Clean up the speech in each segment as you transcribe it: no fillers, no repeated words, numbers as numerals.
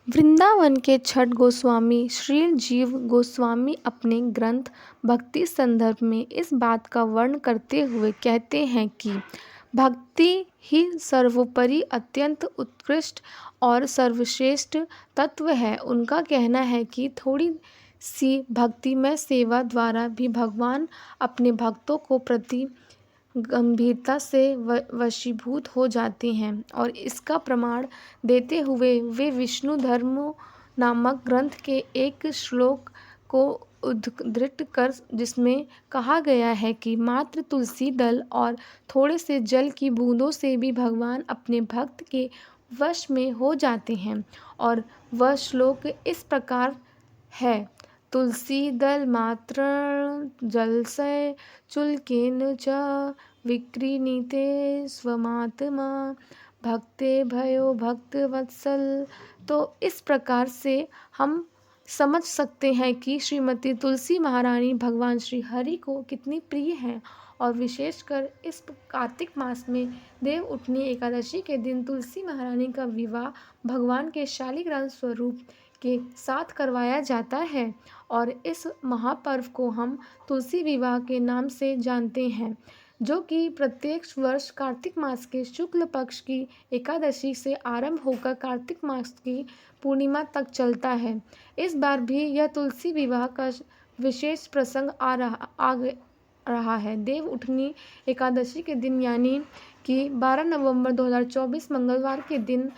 वृंदावन के छठ गोस्वामी श्रील जीव गोस्वामी अपने ग्रंथ भक्ति संदर्भ में इस बात का वर्णन करते हुए कहते हैं कि भक्ति ही सर्वोपरि अत्यंत उत्कृष्ट और सर्वश्रेष्ठ तत्व है। उनका कहना है कि थोड़ी सी भक्तिमय सेवा द्वारा भी भगवान अपने भक्तों को प्रति गंभीरता से वशीभूत हो जाते हैं और इसका प्रमाण देते हुए वे विष्णु धर्म नामक ग्रंथ के एक श्लोक को उद्धृत कर जिसमें कहा गया है कि मात्र तुलसी दल और थोड़े से जल की बूंदों से भी भगवान अपने भक्त के वश में हो जाते हैं। और वह श्लोक इस प्रकार है, तुलसी दल मात्र जलसे चुल्केन च विक्रीणीते स्वमात्मा भक्ते भयो भक्त वत्सल। तो इस प्रकार से हम समझ सकते हैं कि श्रीमती तुलसी महारानी भगवान श्री हरि को कितनी प्रिय हैं। और विशेषकर इस कार्तिक मास में देव उठनी एकादशी के दिन तुलसी महारानी का विवाह भगवान के शालिग्राम स्वरूप के साथ करवाया जाता है और इस महापर्व को हम तुलसी विवाह के नाम से जानते हैं, जो कि प्रत्येक वर्ष कार्तिक मास के शुक्ल पक्ष की एकादशी से आरंभ होकर कार्तिक मास की पूर्णिमा तक चलता है। इस बार भी यह तुलसी विवाह का विशेष प्रसंग आ रहा है। देव उठनी एकादशी के दिन यानी कि 12 नवंबर 2024 मंगलवार के दिन,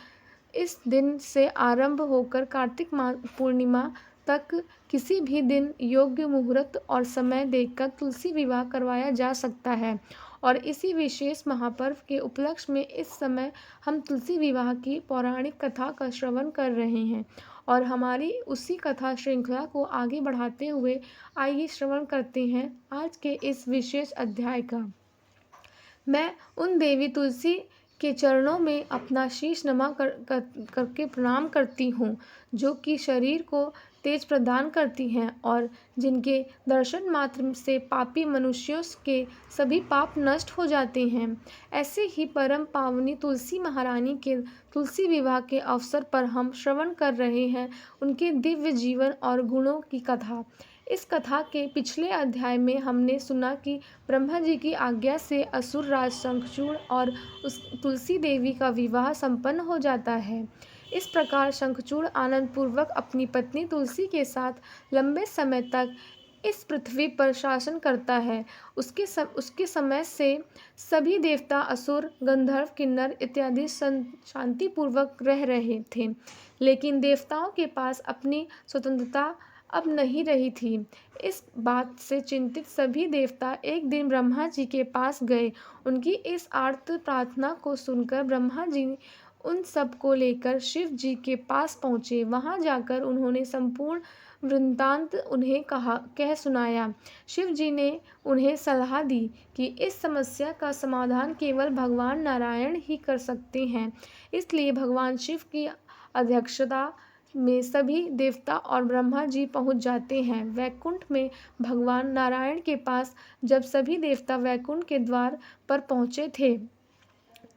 इस दिन से आरंभ होकर कार्तिक पूर्णिमा तक किसी भी दिन योग्य मुहूर्त और समय देखकर तुलसी विवाह करवाया जा सकता है। और इसी विशेष महापर्व के उपलक्ष्य में इस समय हम तुलसी विवाह की पौराणिक कथा का श्रवण कर रहे हैं और हमारी उसी कथा श्रृंखला को आगे बढ़ाते हुए आइए श्रवण करते हैं आज के इस विशेष अध्याय का। मैं उन देवी तुलसी के चरणों में अपना शीश नमा करके प्रणाम करती हूँ, जो कि शरीर को तेज प्रदान करती हैं और जिनके दर्शन मात्र से पापी मनुष्यों के सभी पाप नष्ट हो जाते हैं। ऐसे ही परम पावनी तुलसी महारानी के तुलसी विवाह के अवसर पर हम श्रवण कर रहे हैं उनके दिव्य जीवन और गुणों की कथा। इस कथा के पिछले अध्याय में हमने सुना कि ब्रह्मा जी की आज्ञा से असुर राज शंखचूड़ और उस तुलसी देवी का विवाह संपन्न हो जाता है। इस प्रकार शंखचूड़ आनंद पूर्वक अपनी पत्नी तुलसी के साथ लंबे समय तक इस पृथ्वी पर शासन करता है। उसके समय से सभी देवता असुर गंधर्व किन्नर इत्यादि शांतिपूर्वक रह रहे थे, लेकिन देवताओं के पास अपनी स्वतंत्रता अब नहीं रही थी। इस बात से चिंतित सभी देवता एक दिन ब्रह्मा जी के पास गए। उनकी इस आर्त प्रार्थना को सुनकर ब्रह्मा जी उन सब को लेकर शिव जी के पास पहुँचे। वहाँ जाकर उन्होंने संपूर्ण वृत्तांत उन्हें कह सुनाया। शिव जी ने उन्हें सलाह दी कि इस समस्या का समाधान केवल भगवान नारायण ही कर सकते हैं। इसलिए भगवान शिव की अध्यक्षता में सभी देवता और ब्रह्मा जी पहुंच जाते हैं वैकुंठ में। भगवान नारायण के पास जब सभी देवता वैकुंठ के द्वार पर पहुंचे थे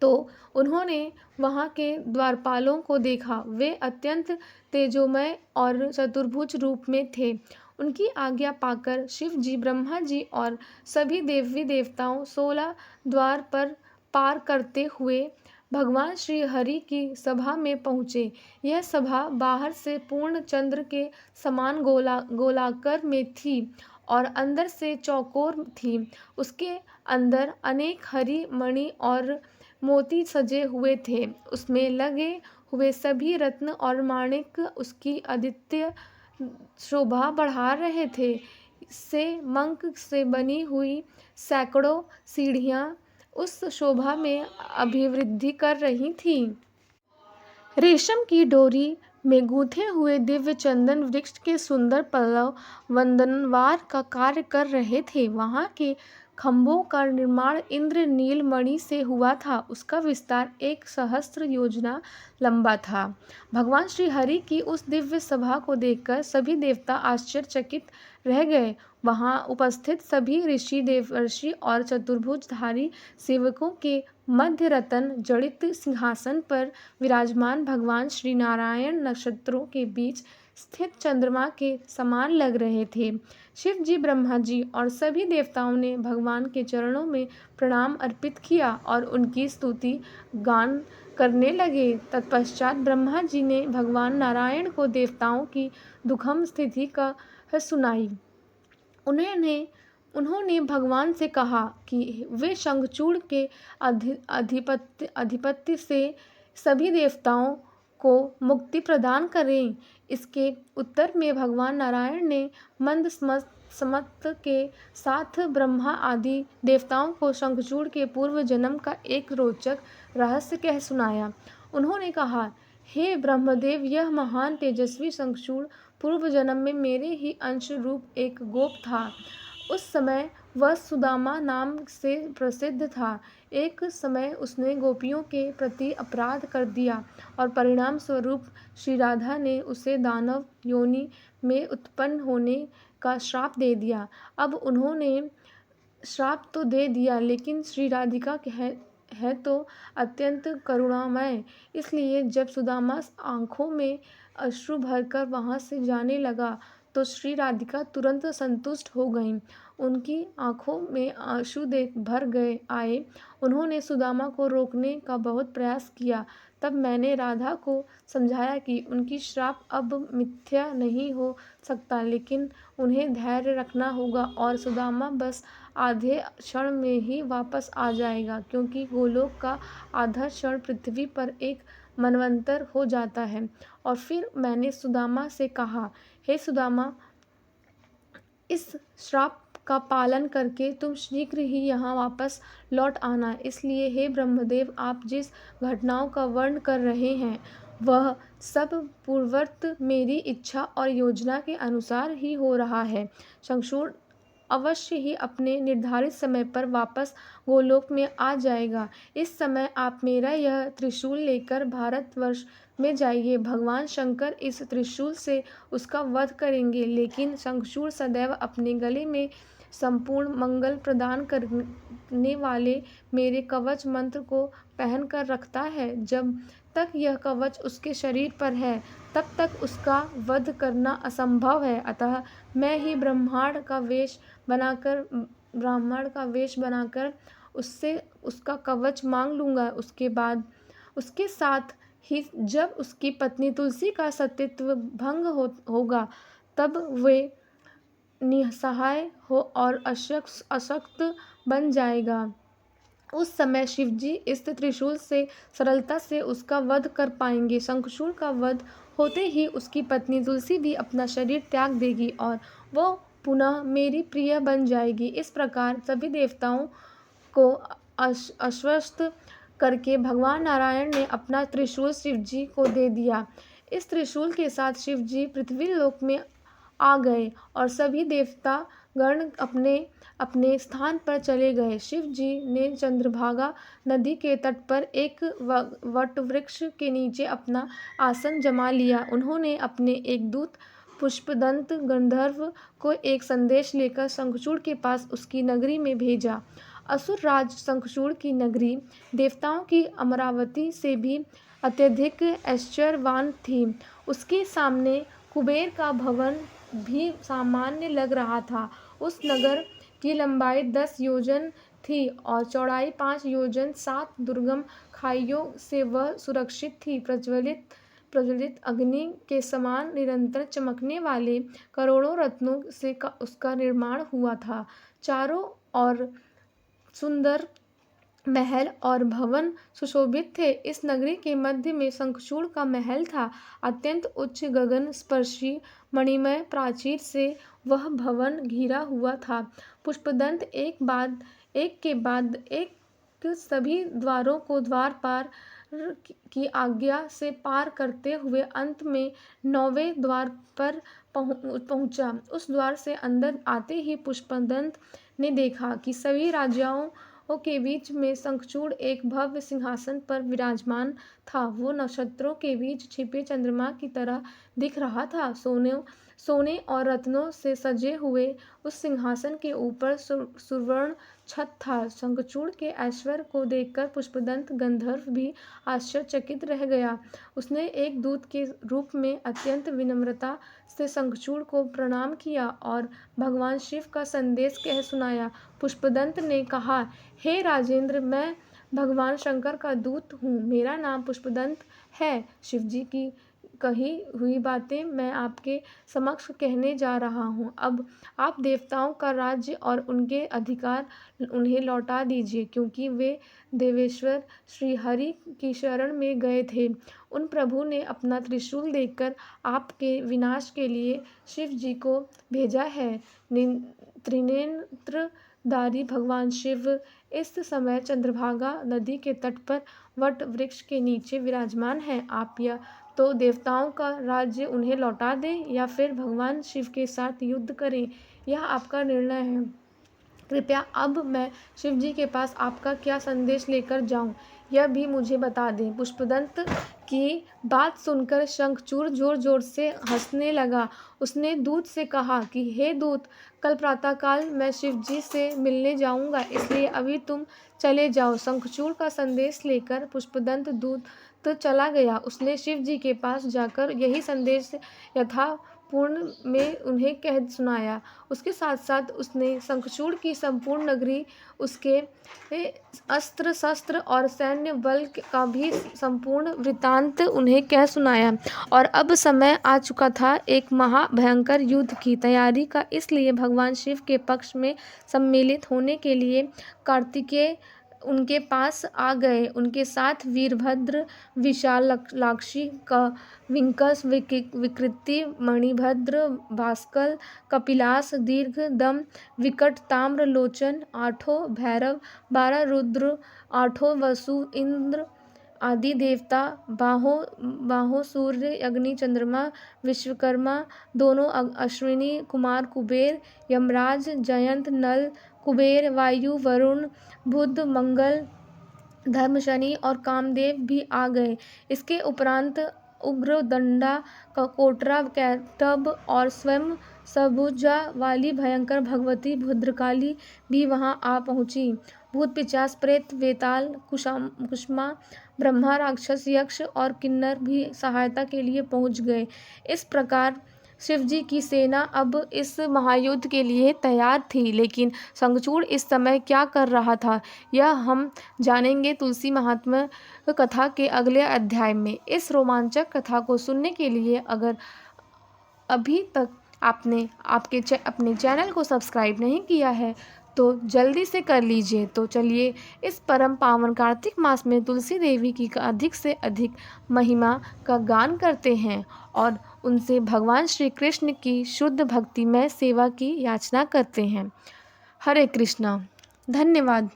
तो उन्होंने वहां के द्वारपालों को देखा। वे अत्यंत तेजोमय और चतुर्भुज रूप में थे। उनकी आज्ञा पाकर शिव जी ब्रह्मा जी और सभी देवी देवताओं 16 द्वार पर पार करते हुए भगवान श्री हरि की सभा में पहुँचे। यह सभा बाहर से पूर्ण चंद्र के समान गोलाकार में थी और अंदर से चौकोर थी। उसके अंदर अनेक हरी मणि और मोती सजे हुए थे। उसमें लगे हुए सभी रत्न और माणिक उसकी अद्वितीय शोभा बढ़ा रहे थे। से मंक से बनी हुई सैकड़ों सीढ़ियाँ उस शोभा में अभिवृद्धि कर रही थीं। रेशम की डोरी में गूंथे हुए दिव्य चंदन वृक्ष के सुंदर पल्लव वंदनवार का कार्य कर रहे थे। वहाँ के खंभों का निर्माण इंद्र नील मणि से हुआ था। उसका विस्तार 1 सहस्त्र योजना लंबा था। भगवान श्री हरि की उस दिव्य सभा को देखकर सभी देवता आश्चर्यचकित रह गए। वहाँ उपस्थित सभी ऋषि देवर्षि और चतुर्भुजधारी सेवकों के मध्य रत्न जड़ित सिंहासन पर विराजमान भगवान श्री नारायण नक्षत्रों के बीच स्थित चंद्रमा के समान लग रहे थे। शिव जी, ब्रह्मा जी और सभी देवताओं ने भगवान के चरणों में प्रणाम अर्पित किया और उनकी स्तुति गान करने लगे। तत्पश्चात ब्रह्मा जी ने भगवान नारायण को देवताओं की दुखम स्थिति का सुनाई। उन्होंने भगवान से कहा कि वे शंखचूड़ के अधिपत्य से सभी देवताओं को मुक्ति प्रदान करें। इसके उत्तर में भगवान नारायण ने मंद समत के साथ ब्रह्मा आदि देवताओं को शंखचूड़ के पूर्व जन्म का एक रोचक रहस्य कह सुनाया। उन्होंने कहा, हे ब्रह्मदेव, यह महान तेजस्वी शंखचूड़ पूर्व जन्म में मेरे ही अंश रूप एक गोप था। उस समय वह सुदामा नाम से प्रसिद्ध था। एक समय उसने गोपियों के प्रति अपराध कर दिया और परिणाम स्वरूप श्री राधा ने उसे दानव योनि में उत्पन्न होने का श्राप दे दिया। अब उन्होंने श्राप तो दे दिया, लेकिन श्री राधिका है तो अत्यंत करुणामय। इसलिए जब सुदामा आंखों में अश्रु भरकर वहां से जाने लगा तो श्री राधिका तुरंत संतुष्ट हो गईं। उनकी आंखों में आंसू भर गए आए। उन्होंने सुदामा को रोकने का बहुत प्रयास किया। तब मैंने राधा को समझाया कि उनकी श्राप अब मिथ्या नहीं हो सकता, लेकिन उन्हें धैर्य रखना होगा और सुदामा बस आधे क्षण में ही वापस आ जाएगा, क्योंकि गोलोक का आधा क्षण पृथ्वी पर एक मनवंतर हो जाता है। और फिर मैंने सुदामा से कहा, हे सुदामा, इस श्राप का पालन करके तुम शीघ्र ही यहाँ वापस लौट आना। इसलिए हे ब्रह्मदेव, आप जिस घटनाओं का वर्णन कर रहे हैं वह सब पूर्ववत मेरी इच्छा और योजना के अनुसार ही हो रहा है। शंखचूड़ अवश्य ही अपने निर्धारित समय पर वापस गोलोक में आ जाएगा। इस समय आप मेरा यह त्रिशूल लेकर भारतवर्ष में जाइए। भगवान शंकर इस त्रिशूल से उसका वध करेंगे, लेकिन शंखचूड़ सदैव अपने गले में संपूर्ण मंगल प्रदान करने वाले मेरे कवच मंत्र को पहन कर रखता है। जब तक यह कवच उसके शरीर पर है तब तक उसका वध करना असंभव है। अतः मैं ही ब्राह्मण का वेश बनाकर उससे उसका कवच मांग लूँगा। उसके साथ ही जब उसकी पत्नी तुलसी का सतीत्व भंग होगा तब वे निसहाय हो और अशक्त बन जाएगा। उस समय शिवजी इस त्रिशूल से सरलता से उसका वध कर पाएंगे। शंखचूड़ का वध होते ही उसकी पत्नी तुलसी भी अपना शरीर त्याग देगी और वो पुनः मेरी प्रिय बन जाएगी। इस प्रकार सभी देवताओं को आश्वस्त करके भगवान नारायण ने अपना त्रिशूल शिवजी को दे दिया। इस त्रिशूल के साथ शिवजी पृथ्वी लोक में आ गए और सभी देवता गण अपने अपने स्थान पर चले गए। शिव जी ने चंद्रभागा नदी के तट पर एक वट वृक्ष के नीचे अपना आसन जमा लिया। उन्होंने अपने एक दूत पुष्पदंत गंधर्व को एक संदेश लेकर शंखचूड़ के पास उसकी नगरी में भेजा। असुर राज शंखचूड़ की नगरी देवताओं की अमरावती से भी अत्यधिक ऐश्वर्यवान थी। उसके सामने कुबेर का भवन भी सामान्य लग रहा था। उस नगर की लंबाई 10 योजन थी और चौड़ाई 5 योजन। 7 दुर्गम खाइयों से वह सुरक्षित थी। प्रज्वलित अग्नि के समान निरंतर चमकने वाले करोड़ों रत्नों से उसका निर्माण हुआ था। चारों ओर सुंदर महल और भवन सुशोभित थे। इस नगरी के मध्य में शंखचूड़ का महल था। अत्यंत उच्च गगन स्पर्शी मणिमय प्राचीर से वह भवन घिरा हुआ था। पुष्पदंत एक के बाद एक सभी द्वारों को द्वारपाल की आज्ञा से पार करते हुए अंत में 9वें द्वार पर पहुंचा। उस द्वार से अंदर आते ही पुष्पदंत ने देखा कि सभी राजाओं के बीच में शंखचूड़ एक भव्य सिंहासन पर विराजमान था। वो नक्षत्रों के बीच छिपे चंद्रमा की तरह दिख रहा था। सोने और रत्नों से सजे हुए उस सिंहासन के ऊपर सुवर्ण छत था। शंखचूड़ के ऐश्वर्य को देखकर पुष्पदंत गंधर्व भी आश्चर्यचकित रह गया। उसने एक दूत के रूप में अत्यंत विनम्रता से शंखचूड़ को प्रणाम किया और भगवान शिव का संदेश कह सुनाया। पुष्पदंत ने कहा, हे राजेंद्र, मैं भगवान शंकर का दूत हूँ। मेरा नाम पुष्पदंत है। शिवजी की कही हुई बातें मैं आपके समक्ष कहने जा रहा हूँ। अब आप देवताओं का राज्य और उनके अधिकार उन्हें लौटा दीजिए, क्योंकि वे देवेश्वर श्रीहरि की शरण में गए थे। उन प्रभु ने अपना त्रिशूल देकर आपके विनाश के लिए शिव जी को भेजा है। त्रिनेत्रधारी भगवान शिव इस समय चंद्रभागा नदी के तट पर वट वृक्ष के नीचे विराजमान हैं। आप या तो देवताओं का राज्य उन्हें लौटा दें या फिर भगवान शिव के साथ युद्ध करें, यह आपका निर्णय है। कृपया अब मैं शिव जी के पास आपका क्या संदेश लेकर जाऊं, यह भी मुझे बता दें। पुष्पदंत की बात सुनकर शंखचूड़ जोर जोर से हंसने लगा। उसने दूत से कहा कि हे दूत, कल प्रातःकाल मैं शिव जी से मिलने जाऊंगा, इसलिए अभी तुम चले जाओ। शंखचूड़ का संदेश लेकर पुष्पदंत दूत चला गया। उसने शिव जी के पास जाकर यही संदेश यथापूर्ण में उन्हें कह सुनाया। उसके साथ साथ उसने शंखचूड़ की संपूर्ण नगरी, उसके अस्त्र शस्त्र और सैन्य बल का भी संपूर्ण वृत्तांत उन्हें कह सुनाया। और अब समय आ चुका था एक महाभयंकर युद्ध की तैयारी का, इसलिए भगवान शिव के पक्ष में सम्मिलित होने के लिए कार्तिकेय उनके पास आ गए। उनके साथ वीरभद्र, विशालाक्षी, विंकस, विकृति, मणिभद्र, भास्कर, कपिलास, दीर्घदम, विकट, ताम्र लोचन, आठों भैरव, 12 रुद्र, आठों वसु, इंद्र आदि देवता, बाहों सूर्य, अग्नि, चंद्रमा, विश्वकर्मा, दोनों अश्विनी कुमार, कुबेर, यमराज, जयंत, नल, कुबेर, वायु, वरुण, बुध, मंगल, धर्म, शनि और कामदेव भी आ गए। इसके उपरांत उग्रदंडा, कोटरा, कैटभ और स्वयं सभुजा वाली भयंकर भगवती भद्रकाली भी वहां आ पहुंची। भूत, पिशाच, प्रेत, वेताल, कुष्मा, ब्रह्मा, राक्षस, यक्ष और किन्नर भी सहायता के लिए पहुंच गए। इस प्रकार शिवजी की सेना अब इस महायुद्ध के लिए तैयार थी। लेकिन शंखचूड़ इस समय क्या कर रहा था, यह हम जानेंगे तुलसी महात्म्य कथा के अगले अध्याय में। इस रोमांचक कथा को सुनने के लिए अगर अभी तक आपने अपने चैनल को सब्सक्राइब नहीं किया है तो जल्दी से कर लीजिए। तो चलिए इस परम पावन कार्तिक मास में तुलसी देवी की अधिक से अधिक महिमा का गान करते हैं और उनसे भगवान श्री कृष्ण की शुद्ध भक्तिमय सेवा की याचना करते हैं। हरे कृष्णा। धन्यवाद।